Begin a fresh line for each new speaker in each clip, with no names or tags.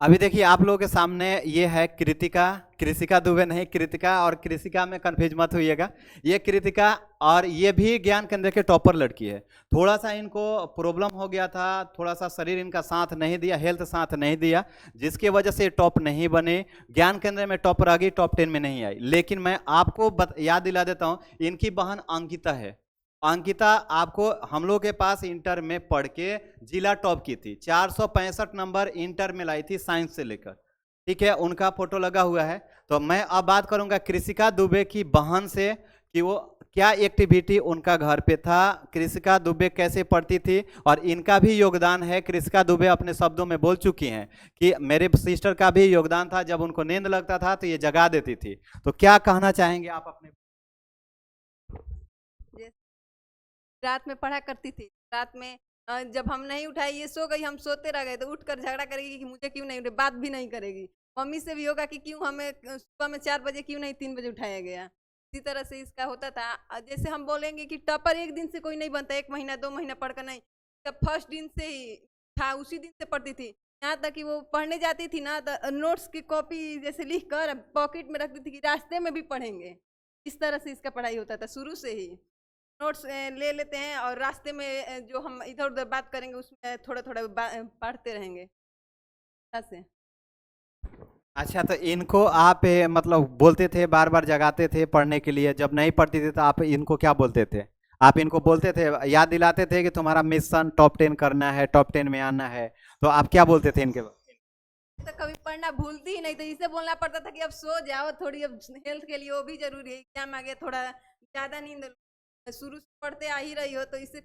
अभी देखिए आप लोगों के सामने ये है कृतिका। कृषिका दुबे नहीं, कृतिका। और कृषिका में कंफ्यूज मत होइएगा, ये कृतिका। और ये भी ज्ञान केंद्र के टॉपर लड़की है। थोड़ा सा इनको प्रॉब्लम हो गया था, थोड़ा सा शरीर इनका साथ नहीं दिया, हेल्थ साथ नहीं दिया, जिसकी वजह से टॉप नहीं बने। ज्ञान केंद्र में टॉपर आ गई, टॉप 10 में नहीं आई। लेकिन मैं आपको याद दिला देता हूँ, इनकी बहन अंकिता है। अंकिता आपको हम लोग के पास इंटर में पढ़ के जिला टॉप की थी, 465 नंबर इंटर में लाई थी साइंस से लेकर। ठीक है, उनका फोटो लगा हुआ है। तो मैं अब बात करूंगा कृषिका दुबे की बहन से कि वो क्या एक्टिविटी उनका घर पे था, कृषिका दुबे कैसे पढ़ती थी, और इनका भी योगदान है। कृषिका दुबे अपने शब्दों में बोल चुकी हैं कि मेरे सिस्टर का भी योगदान था, जब उनको नींद लगता था तो ये जगा देती थी। तो क्या कहना चाहेंगे आप अपने?
रात में पढ़ा करती थी। रात में जब हम नहीं उठाए, ये सो गई, हम सोते रह गए, तो उठकर झगड़ा करेगी कि मुझे क्यों नहीं उठे, बात भी नहीं करेगी। मम्मी से भी होगा कि क्यों हमें सुबह में 4 बजे क्यों नहीं 3 बजे उठाया गया। इसी तरह से इसका होता था। जैसे हम बोलेंगे कि टॉपर एक दिन से कोई नहीं बनता, 1 महीना 2 महीना पढ़कर नहीं। जब फर्स्ट दिन से ही था, उसी दिन से पढ़ती थी। यहाँ तक कि वो पढ़ने जाती थी ना, तो नोट्स की कॉपी जैसे लिख कर पॉकेट में रखती थी कि रास्ते में भी पढ़ेंगे। इस तरह से इसका पढ़ाई होता था शुरू से ही। नोट्स ले लेते हैं और रास्ते में जो हम इधर उधर बात करेंगे उसमें थोड़ा थोड़ा पढ़ते रहेंगे से।
अच्छा, तो इनको आप मतलब बोलते थे, बार बार जगाते थे पढ़ने के लिए, जब नहीं पढ़ती थी तो आप इनको क्या बोलते थे? आप इनको बोलते थे, याद दिलाते थे कि तुम्हारा मिशन टॉप 10 करना है, टॉप 10 में आना है, तो आप क्या बोलते थे इनके?
तो कभी पढ़ना भूलती ही नहीं, तो इसे बोलना पड़ता था कि अब सो जाओ थोड़ी, अब हेल्थ के लिए वो भी जरूरी है। एग्जाम आ गया, थोड़ा ज़्यादा नींद, शुरू से पढ़ते आ ही रही हो, तो इससे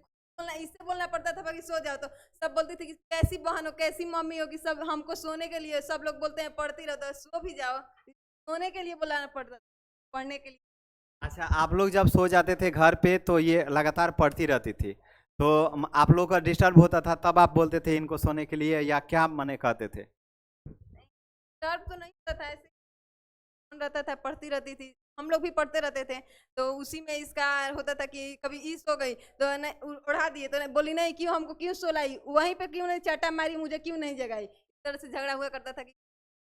बोलना पड़ता था कि सो जाओ। तो सब बोलते थे कि कैसी बहन हो, कैसी मम्मी हो कि सब हमको सोने के लिए, सब लोग बोलते हैं पढ़ती रहो, तो सो भी जाओ। सोने के लिए बुलाना पड़ता था, पढ़ने के लिए।
अच्छा, आप लोग जब सो जाते थे घर पे तो ये लगातार पढ़ती रहती थी, तो आप लोग का डिस्टर्ब होता था, तब आप बोलते थे इनको सोने के लिए, या क्या मने कहते थे?
डर तो नहीं होता था, ऐसे रहता था, पढ़ती रहती थी, हम लोग भी पढ़ते रहते थे। तो उसी में इसका होता था कि कभी ई सो गई तो उड़ा दिए, तो बोली नहीं क्यों, हमको क्यों सोलाई, वहीं पे क्यों नहीं चाटा मारी, मुझे क्यों नहीं जगाई। इस तरह से झगड़ा हुआ करता था कि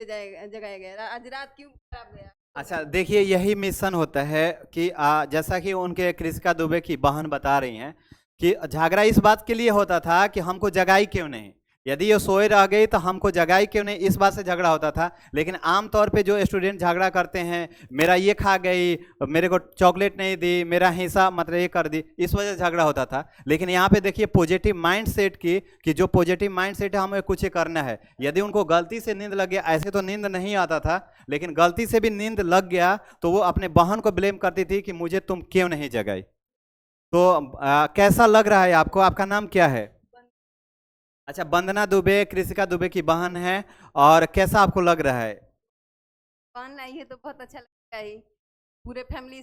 जगाया गया, आज रात क्यों खराब गया।
अच्छा, देखिए यही मिशन होता है कि जैसा कि उनके कृषिका दुबे की बहन बता रही हैं कि झगड़ा इस बात के लिए होता था कि हमको जगाई क्यों नहीं, यदि ये सोए रह गई तो हमको जगाई क्यों नहीं, इस बात से झगड़ा होता था। लेकिन आमतौर पे जो स्टूडेंट झगड़ा करते हैं, मेरा ये खा गई, मेरे को चॉकलेट नहीं दी, मेरा हिस्सा मतलब ये कर दी, इस वजह से झगड़ा होता था। लेकिन यहाँ पे देखिए पॉजिटिव माइंड सेट की, कि जो पॉजिटिव माइंड सेट है, हमें कुछ करना है। यदि उनको गलती से नींद लग गया, ऐसे तो नींद नहीं आता था, लेकिन गलती से भी नींद लग गया तो वो अपने बहन को ब्लेम करती थी कि मुझे तुम क्यों नहीं जगाई। तो कैसा लग रहा है आपको? आपका नाम क्या है? अच्छा, वंदना दुबे कृषिका दुबे की बहन है। और कैसा आपको लग रहा है?
बहन आई है तो बहुत अच्छा लगता है। पूरे फैमिली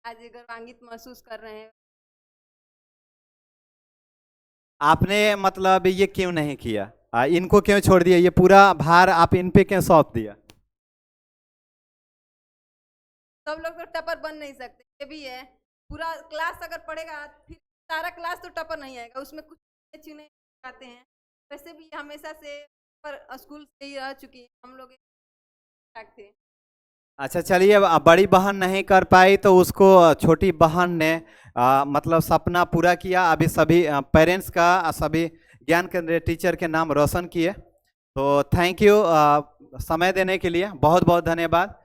आज गर्वान्वित महसूस कर रहे हैं।
आपने मतलब ये क्यों नहीं किया, इनको क्यों छोड़ दिया, ये पूरा भार आप इन पे क्यों सौंप दिया?
सब लोग तो टपर बन नहीं सकते, ये भी है। पूरा क्लास अगर पढ़ेगा फिर सारा क्लास तो टपर नहीं आएगा, उसमें कुछ चुने आते हैं। वैसे भी हमेशा से पर स्कूल से ही रह चुकी है, हम लोग थे।
अच्छा, चलिए, अब बड़ी बहन नहीं कर पाई तो उसको छोटी बहन ने मतलब सपना पूरा किया। अभी सभी पेरेंट्स का, सभी ज्ञान केंद्र टीचर के नाम रोशन किए। तो थैंक यू, समय देने के लिए बहुत बहुत धन्यवाद।